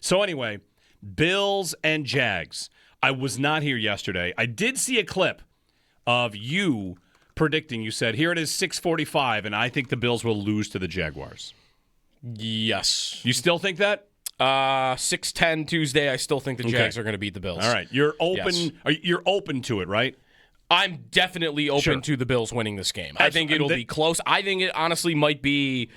So anyway, Bills and Jags. I was not here yesterday. I did see a clip of you predicting. You said, here it is, 6:45, and I think the Bills will lose to the Jaguars. Yes. You still think that? 6:10 Tuesday, I still think the Jags are going to beat the Bills. All right. You're open. Yes. You're open to it, right? I'm definitely open to the Bills winning this game. I think it'll be close. I think it honestly might be,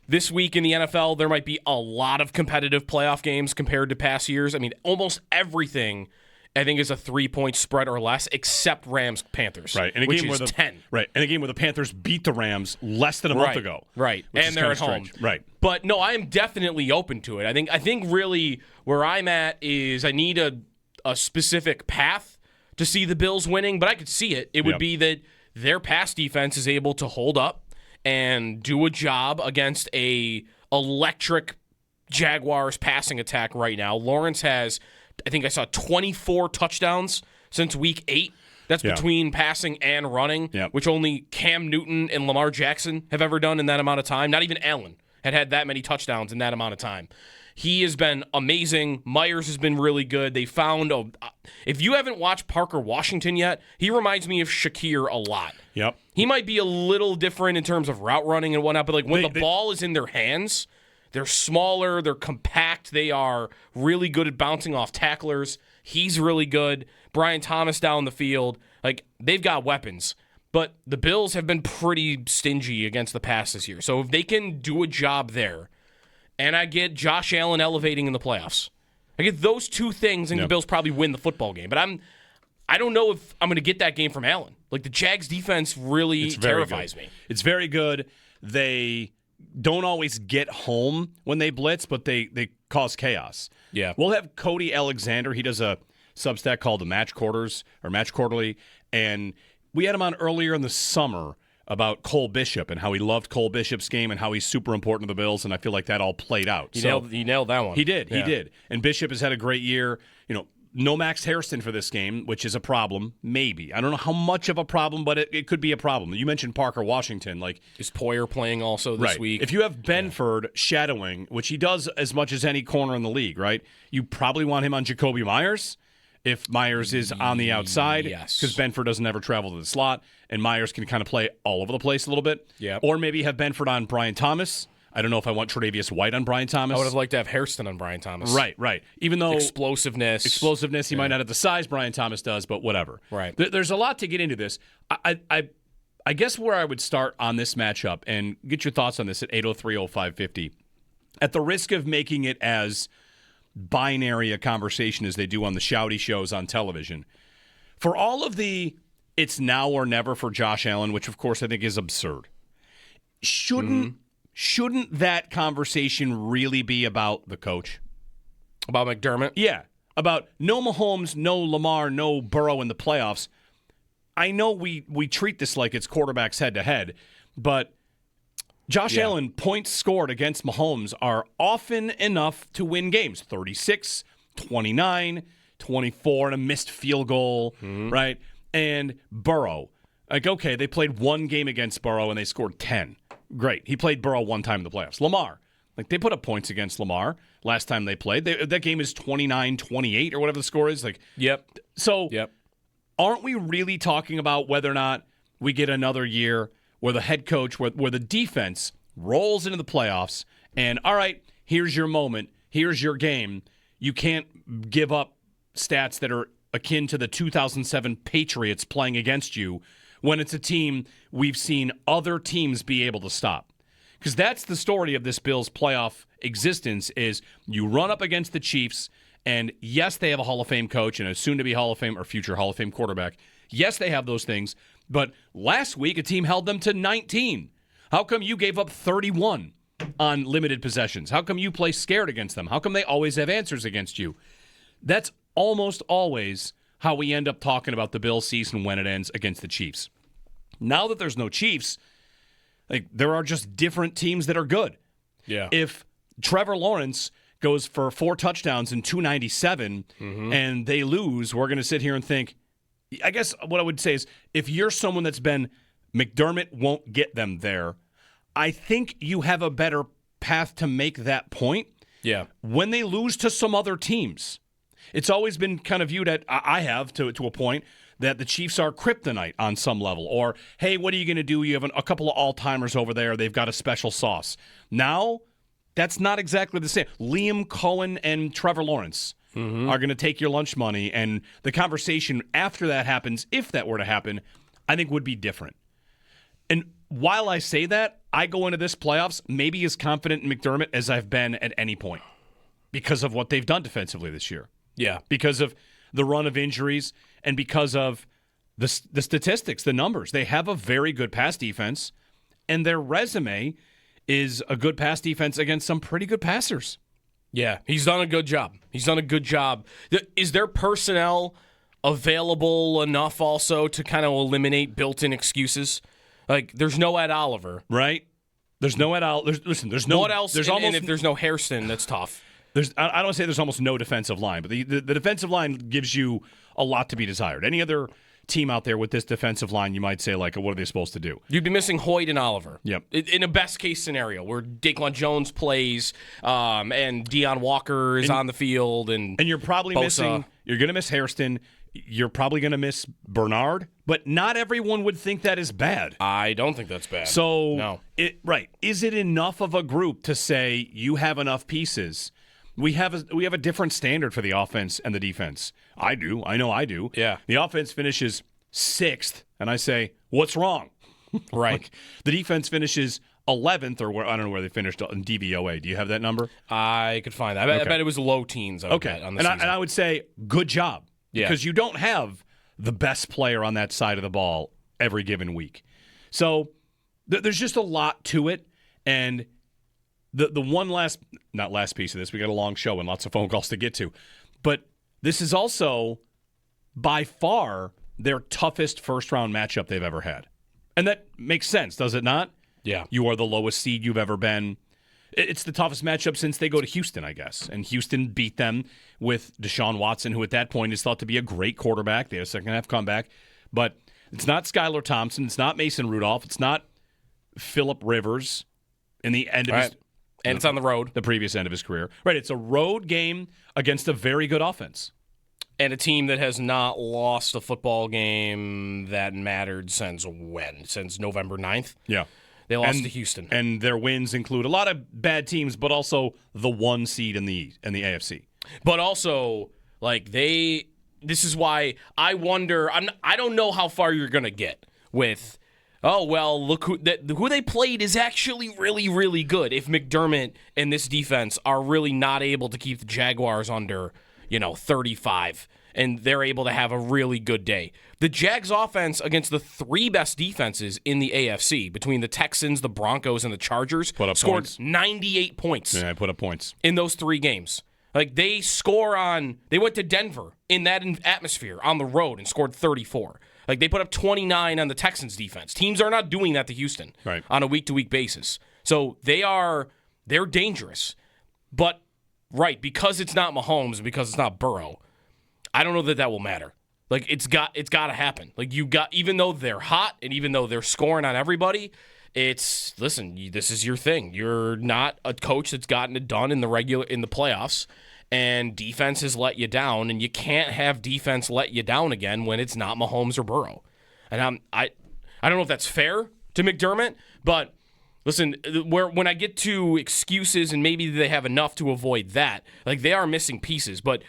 this week in the NFL, there might be a lot of competitive playoff games compared to past years. Almost everything, I think, is a 3-point spread or less, except Rams-Panthers, right? And which is 10. Right, and a game where the Panthers beat the Rams less than a month ago. Right, and they're at home. Right. But, no, I am definitely open to it. I think really where I'm at is I need a specific path to see the Bills winning, but I could see it. It would be that their pass defense is able to hold up and do a job against a electric Jaguars passing attack right now. Lawrence has, I think I saw 24 touchdowns since week 8. That's between passing and running, which only Cam Newton and Lamar Jackson have ever done in that amount of time. Not even Allen had that many touchdowns in that amount of time. He has been amazing. Myers has been really good. They found if you haven't watched Parker Washington yet, he reminds me of Shakir a lot. Yep. He might be a little different in terms of route running and whatnot, but when the ball is in their hands, they're smaller, they're compact, they are really good at bouncing off tacklers. He's really good. Brian Thomas down the field. They've got weapons. But the Bills have been pretty stingy against the pass this year. So if they can do a job there, and I get Josh Allen elevating in the playoffs, I get those two things, and the Bills probably win the football game. But I don't know if I'm going to get that game from Allen. The Jags defense really terrifies me. It's very good. They don't always get home when they blitz, but they cause chaos. Yeah. We'll have Cody Alexander. He does a Substack called the Match Quarters or Match Quarterly, and we had him on earlier in the summer about Cole Bishop and how he loved Cole Bishop's game and how he's super important to the Bills, and I feel like that all played out. He nailed that one. He did. And Bishop has had a great year. No Max Hairston for this game, which is a problem, maybe. I don't know how much of a problem, but it could be a problem. You mentioned Parker Washington. Is Poyer playing also this week? If you have Benford shadowing, which he does as much as any corner in the league, right? You probably want him on Jacoby Myers if Myers is on the outside. Yes. Because Benford doesn't ever travel to the slot, and Myers can kind of play all over the place a little bit. Yeah. Or maybe have Benford on Brian Thomas. I don't know if I want Tre'Davious White on Brian Thomas. I would have liked to have Hairston on Brian Thomas. Right. Even though explosiveness, he might not have the size Brian Thomas does, but whatever. Right. There's a lot to get into this. I guess where I would start on this matchup and get your thoughts on this at 803-0550, at the risk of making it as binary a conversation as they do on the shouty shows on television, for all of the it's now or never for Josh Allen, which of course I think is absurd, shouldn't that conversation really be about the coach? About McDermott? Yeah. About no Mahomes, no Lamar, no Burrow in the playoffs. I know we treat this like it's quarterbacks head-to-head, but Josh Allen points scored against Mahomes are often enough to win games. 36, 29, 24, and a missed field goal, right? And Burrow. Okay, they played one game against Burrow and they scored 10. Great. He played Burrow one time in the playoffs. Lamar. They put up points against Lamar last time they played. That game is 29-28 or whatever the score is. Yep. So aren't we really talking about whether or not we get another year where the head coach, where the defense rolls into the playoffs and, all right, here's your moment, here's your game. You can't give up stats that are akin to the 2007 Patriots playing against you when it's a team we've seen other teams be able to stop. Because that's the story of this Bills playoff existence is you run up against the Chiefs, and yes, they have a Hall of Fame coach and a soon-to-be Hall of Fame or future Hall of Fame quarterback. Yes, they have those things. But last week, a team held them to 19. How come you gave up 31 on limited possessions? How come you play scared against them? How come they always have answers against you? That's almost always how we end up talking about the Bills season when it ends against the Chiefs. Now that there's no Chiefs, there are just different teams that are good. Yeah. If Trevor Lawrence goes for 4 touchdowns and 297 and they lose, we're going to sit here and think, I guess what I would say is if you're someone that's been McDermott won't get them there, I think you have a better path to make that point Yeah. When they lose to some other teams, it's always been kind of viewed I have to a point, that the Chiefs are kryptonite on some level. Or, hey, what are you going to do? You have a couple of all-timers over there. They've got a special sauce. Now, that's not exactly the same. Liam Cohen and Trevor Lawrence are going to take your lunch money, and the conversation after that happens, if that were to happen, I think would be different. And while I say that, I go into this playoffs maybe as confident in McDermott as I've been at any point because of what they've done defensively this year. Yeah. Because of the run of injuries and because of the statistics, the numbers. They have a very good pass defense, and their resume is a good pass defense against some pretty good passers. Yeah, he's done a good job. Is their personnel available enough also to kind of eliminate built-in excuses? Like, there's no Ed Oliver. Right? There's no Ed Oliver. There's no... What else? And if there's no Hairston, that's tough. I don't want to say there's almost no defensive line, but the defensive line gives you a lot to be desired. Any other team out there with this defensive line, you might say, like, what are they supposed to do? You'd be missing Hoyt and Oliver. Yep. In a best-case scenario where Daquan Jones plays and Deion Walker is on the field. And you're probably Bosa. You're going to miss Hairston. You're probably going to miss Bernard. But not everyone would think that is bad. I don't think that's bad. So, no. Is it enough of a group to say you have enough pieces? We have a different standard for the offense and the defense. I do. I know I do. Yeah. The offense finishes 6th, and I say, what's wrong? Right. The defense finishes 11th, or I don't know where they finished in DVOA. Do you have that number? I could find that. I bet it was low teens. Okay. On the season. And I would say, good job. Yeah. Because you don't have the best player on that side of the ball every given week. So there's just a lot to it, and the one not last piece of this, we got a long show and lots of phone calls to get to, but this is also by far their toughest first-round matchup they've ever had. And that makes sense, does it not? Yeah. You are the lowest seed you've ever been. It's the toughest matchup since they go to Houston, I guess. And Houston beat them with Deshaun Watson, who at that point is thought to be a great quarterback. They had a second-half comeback. But it's not Skylar Thompson. It's not Mason Rudolph. It's not Phillip Rivers in the end of his... And it's on the road. The previous end of his career. Right, it's a road game against a very good offense. And a team that has not lost a football game that mattered since when? Since November 9th? Yeah. They lost to Houston. And their wins include a lot of bad teams, but also the one seed in the AFC. But also, like, this is why I wonder, I don't know how far you're going to get with... Oh, well, look who they played is actually really, really good. If McDermott and this defense are really not able to keep the Jaguars under, 35, and they're able to have a really good day. The Jags offense against the 3 best defenses in the AFC, between the Texans, the Broncos, and the Chargers, scored points. 98 points. Yeah, I put up points. In those 3 games. Like, they went to Denver in that atmosphere on the road and scored 34. Like, they put up 29 on the Texans defense. Teams are not doing that to Houston on a week-to-week basis. So they're dangerous. But, because it's not Mahomes and because it's not Burrow, I don't know that will matter. Like, it's got to happen. Like, even though they're hot and even though they're scoring on everybody, this is your thing. You're not a coach that's gotten it done in the playoffs. And defense has let you down, and you can't have defense let you down again when it's not Mahomes or Burrow. And I don't know if that's fair to McDermott, but listen, when I get to excuses and maybe they have enough to avoid that, like, they are missing pieces, but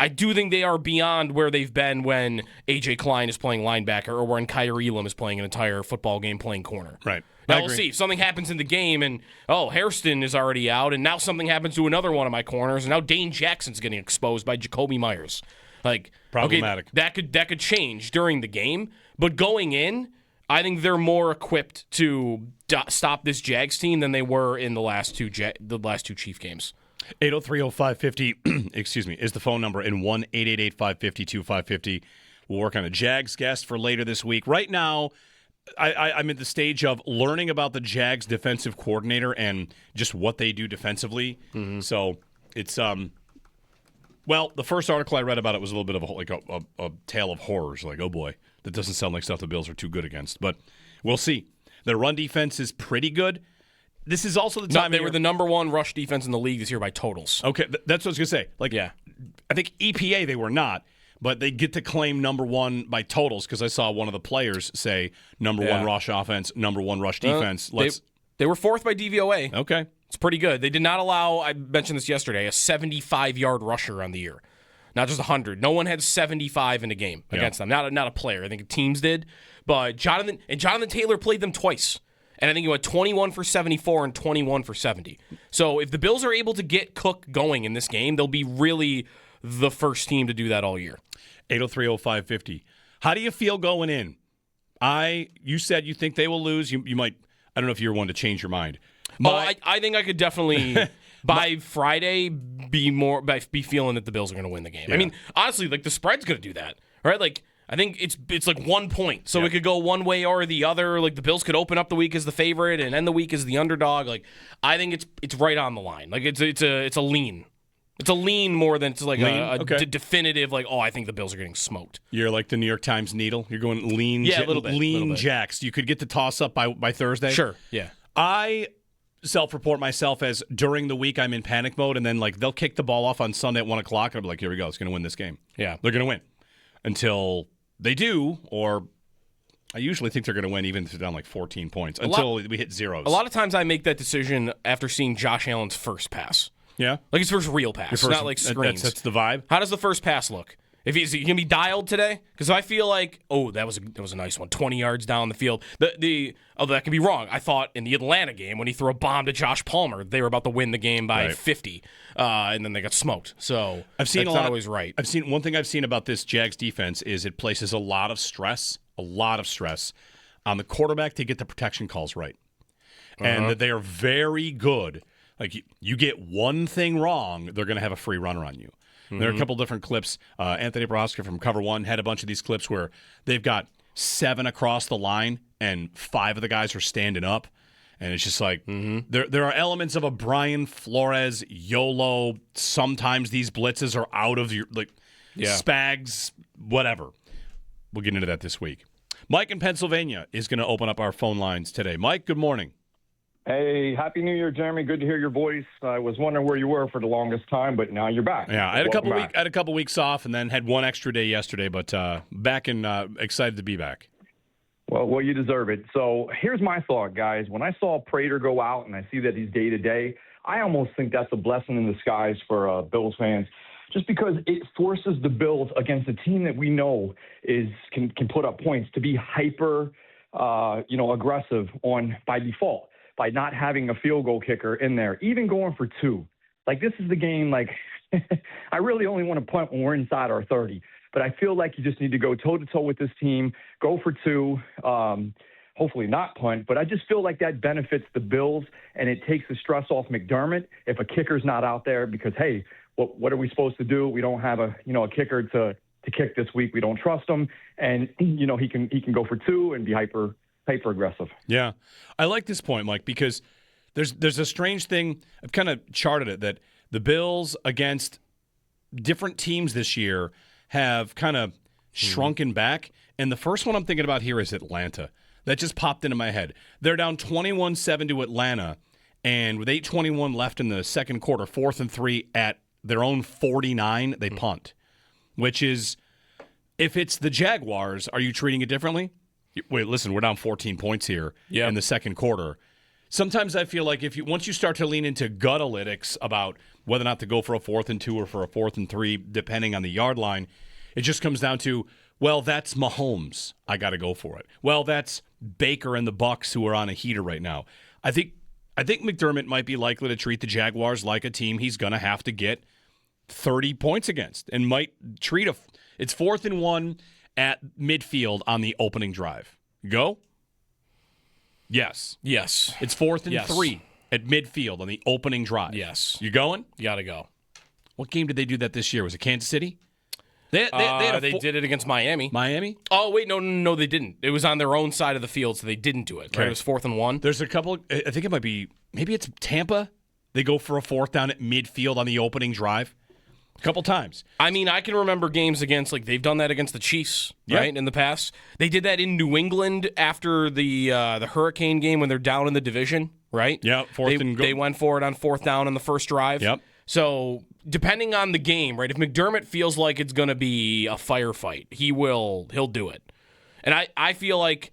I do think they are beyond where they've been when A.J. Klein is playing linebacker or when Kyrie Elam is playing an entire football game playing corner. Right. Now we'll see. If something happens in the game and, Hairston is already out, and now something happens to another one of my corners, and now Dane Jackson's getting exposed by Jacoby Myers. Like, problematic. Okay, that could change during the game, but going in, I think they're more equipped to stop this Jags team than they were in the last two Chief games. 803-0550, excuse me, is the phone number, and 1-888-550-2550. We'll work on a Jags guest for later this week. Right now, I'm at the stage of learning about the Jags defensive coordinator and just what they do defensively. Mm-hmm. So it's the first article I read about it was a little bit of a tale of horrors. Like, oh boy, that doesn't sound like stuff the Bills are too good against. But we'll see. Their run defense is pretty good. this is also the No, time they were the number one rush defense in the league this year by totals. Okay, that's what I was going to say. I think EPA they were not, but they get to claim number one by totals because I saw one of the players say number one rush offense, number one rush defense. They were fourth by DVOA. Okay. It's pretty good. They did not allow, I mentioned this yesterday, a 75-yard rusher on the year. Not just 100. No one had 75 in a game against them. Not a player. I think teams did. But Jonathan Taylor played them twice. And I think he went 21 for 74 and 21 for 70. So if the Bills are able to get Cook going in this game, they'll be really the first team to do that all year. 803-0550. How do you feel going in? You said you think they will lose. You might, I don't know if you're one to change your mind. I think I could definitely by Friday be feeling that the Bills are going to win the game. Yeah. I mean, honestly, like the spread's going to do that, right? Like I think it's like 1 point, so it could go one way or the other. Like the Bills could open up the week as the favorite and end the week as the underdog. Like I think it's right on the line. Like it's a lean. It's a lean more than it's like a definitive, like, I think the Bills are getting smoked. You're like the New York Times needle? You're going lean, a little bit. Lean Jacks. You could get the toss-up by Thursday? Sure, yeah. I self-report myself as during the week I'm in panic mode, and then like they'll kick the ball off on Sunday at 1 o'clock, and I'll be like, here we go, it's going to win this game. Yeah. They're going to win. Until they do, or I usually think they're going to win even if they're down like 14 points, until we hit zeros. A lot of times I make that decision after seeing Josh Allen's first pass. Yeah? Like his first real pass, not like screens. That's the vibe? How does the first pass look? Is he going to be dialed today? Because I feel like, that was a nice one, 20 yards down the field. That can be wrong. I thought in the Atlanta game when he threw a bomb to Josh Palmer, they were about to win the game by 50, and then they got smoked. So that's not always right. One thing I've seen about this Jags defense is it places a lot of stress on the quarterback to get the protection calls right, and that they are very good. Like you get one thing wrong, they're going to have a free runner on you. There are a couple different clips. Anthony Broska from Cover One had a bunch of these clips where they've got 7 across the line and 5 of the guys are standing up. And it's just like there are elements of a Brian Flores YOLO. Sometimes these blitzes are out of your Spags, whatever. We'll get into that this week. Mike in Pennsylvania is going to open up our phone lines today. Mike, good morning. Hey, Happy New Year, Jeremy. Good to hear your voice. I was wondering where you were for the longest time, but now you're back. Yeah, I had a couple weeks off and then had one extra day yesterday, but back and excited to be back. Well, you deserve it. So here's my thought, guys. When I saw Prater go out and I see that he's day-to-day, I almost think that's a blessing in disguise for Bills fans, just because it forces the Bills against a team that we know can put up points to be hyper aggressive by default. By not having a field goal kicker in there, even going for 2. Like, this is the game, like, I really only want to punt when we're inside our 30. But I feel like you just need to go toe-to-toe with this team, go for 2, hopefully not punt. But I just feel like that benefits the Bills, and it takes the stress off McDermott if a kicker's not out there because, hey, what are we supposed to do? We don't have a kicker to kick this week. We don't trust him. And, he can go for 2 and be hyper aggressive. Yeah. I like this point, Mike, because there's a strange thing. I've kind of charted it that the Bills against different teams this year have kind of shrunken back. And the first one I'm thinking about here is Atlanta. That just popped into my head. They're down 21-7 to Atlanta, and with 8:21 left in the second quarter, 4th and 3 at their own 49, they punt. Which is, if it's the Jaguars, are you treating it differently? Wait, listen, we're down 14 points here in the second quarter. Sometimes I feel like once you start to lean into gut analytics about whether or not to go for a 4th and 2 or for a 4th and 3, depending on the yard line, it just comes down to, well, that's Mahomes. I got to go for it. Well, that's Baker and the Bucs who are on a heater right now. I think McDermott might be likely to treat the Jaguars like a team he's going to have to get 30 points against and might treat it's 4th and 1 at midfield on the opening drive. Go? Yes. It's 4th and 3 at midfield on the opening drive. Yes. You going? You got to go. What game did they do that this year? Was it Kansas City? They did it against Miami. Miami? Oh, wait, no, they didn't. It was on their own side of the field, so they didn't do it. Okay. It was 4th and 1. There's a couple, I think it might be, maybe it's Tampa. They go for a 4th down at midfield on the opening drive. A couple times. I mean, I can remember games against, they've done that against the Chiefs, right, in the past. They did that in New England after the Hurricane game when they're down in the division, right? Yep, They went for it on 4th down on the first drive. Yep. So depending on the game, right? If McDermott feels like it's going to be a firefight, he'll do it. And I feel like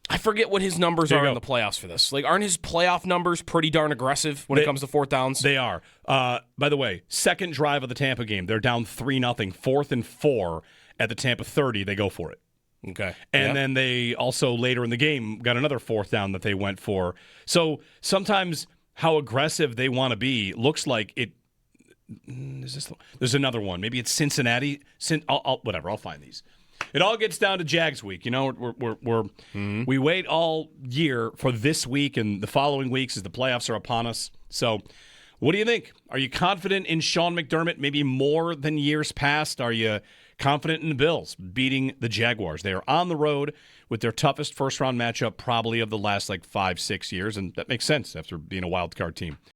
I forget what his numbers are in the playoffs for this. Like, aren't his playoff numbers pretty darn aggressive when it comes to 4th downs? They are. By the way, second drive of the Tampa game, they're down 3-0, 4th and 4 at the Tampa 30. They go for it. Okay. And then they also later in the game got another 4th down that they went for. So sometimes how aggressive they want to be looks like it. There's another one. Maybe it's Cincinnati. Whatever. I'll find these. It all gets down to Jags week. You know, we wait all year for this week and the following weeks as the playoffs are upon us. So what do you think? Are you confident in Sean McDermott maybe more than years past? Are you confident in the Bills beating the Jaguars? They are on the road with their toughest first-round matchup probably of the last 5-6 years, and that makes sense after being a wild card team.